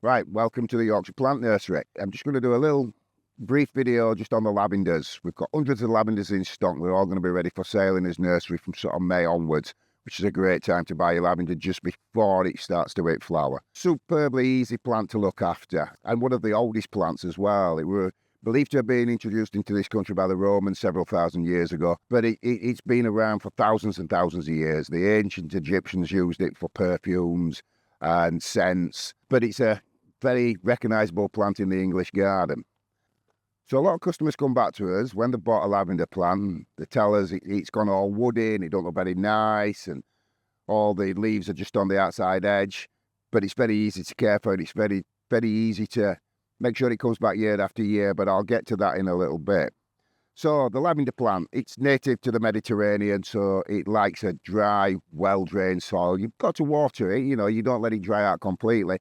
Right, welcome to the Yorkshire Plant Nursery. I'm just going to do a little brief video just on the lavenders. We've got hundreds of lavenders in stock. They're all going to be ready for sale in this nursery from sort of May onwards, which is a great time to buy your lavender just before it starts to hit flower. Superbly easy plant to look after, and one of the oldest plants as well. It were believed to have been introduced into this country by the Romans several thousand years ago, but it's been around for thousands and thousands of years. The ancient Egyptians used it for perfumes and scents, but it's a very recognisable plant in the English garden. So a lot of customers come back to us when they bought a lavender plant. They tell us it's gone all woody and it don't look very nice and all the leaves are just on the outside edge, but it's very easy to care for and it's very, very easy to make sure it comes back year after year, but I'll get to that in a little bit. So the lavender plant, it's native to the Mediterranean, so it likes a dry, well-drained soil. You've got to water it, you don't let it dry out completely,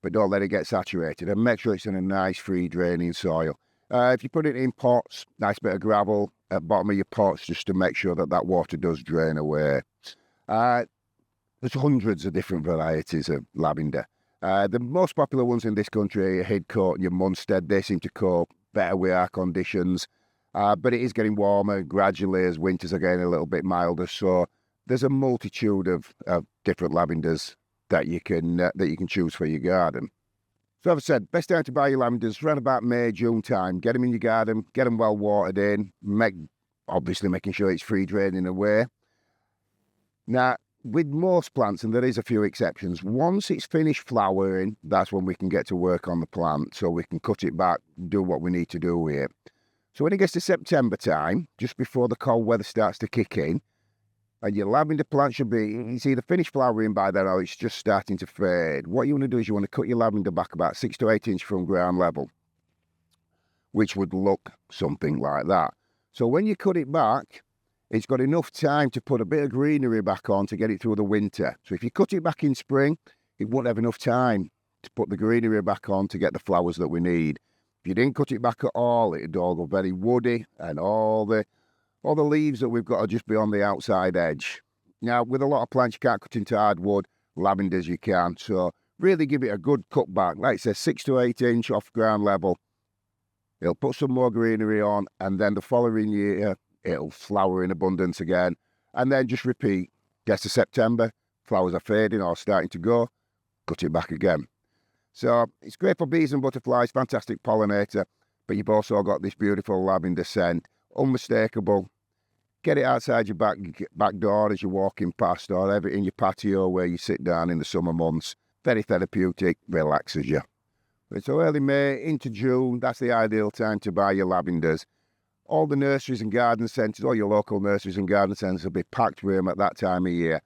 but don't let it get saturated, and make sure it's in a nice free draining soil. If you put it in pots, nice bit of gravel at the bottom of your pots just to make sure that water does drain away. There's hundreds of different varieties of lavender. The most popular ones in this country are Hidcote Munstead. They seem to cope better with our conditions, but it is getting warmer gradually as winters are getting a little bit milder, so there's a multitude of different lavenders that you can choose for your garden. So as I said, best time to buy your lavenders around about May, June time. Get them in your garden, get them well watered in, obviously making sure it's free draining away. Now, with most plants, and there is a few exceptions, once it's finished flowering, that's when we can get to work on the plant, so we can cut it back, do what we need to do with it. So when it gets to September time, just before the cold weather starts to kick in, and your lavender plant should be, it's either finished flowering by then or it's just starting to fade. What you want to do is you want to cut your lavender back about 6 to 8 inches from ground level, which would look something like that. So when you cut it back, it's got enough time to put a bit of greenery back on to get it through the winter. So if you cut it back in spring, it won't have enough time to put the greenery back on to get the flowers that we need. If you didn't cut it back at all, it'd all go very woody and all the leaves that we've got will just be on the outside edge. Now, with a lot of plants, you can't cut into hardwood. Lavenders you can. So really give it a good cut back. Like I said, 6 to 8 inch off ground level. It'll put some more greenery on, and then the following year, it'll flower in abundance again. And then just repeat. Gets to September, flowers are fading or starting to go, cut it back again. So it's great for bees and butterflies, fantastic pollinator, but you've also got this beautiful lavender scent. Unmistakable. Get it outside your back door as you're walking past, or have it in your patio where you sit down in the summer months. Very therapeutic, relaxes you. So early May into June, that's the ideal time to buy your lavenders. All the nurseries and garden centres, all your local nurseries and garden centres will be packed with them at that time of year.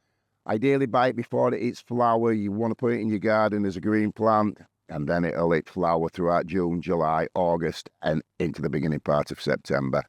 Ideally buy it before it hits flower. You want to put it in your garden as a green plant, and then it'll hit flower throughout June, July, August, and into the beginning part of September.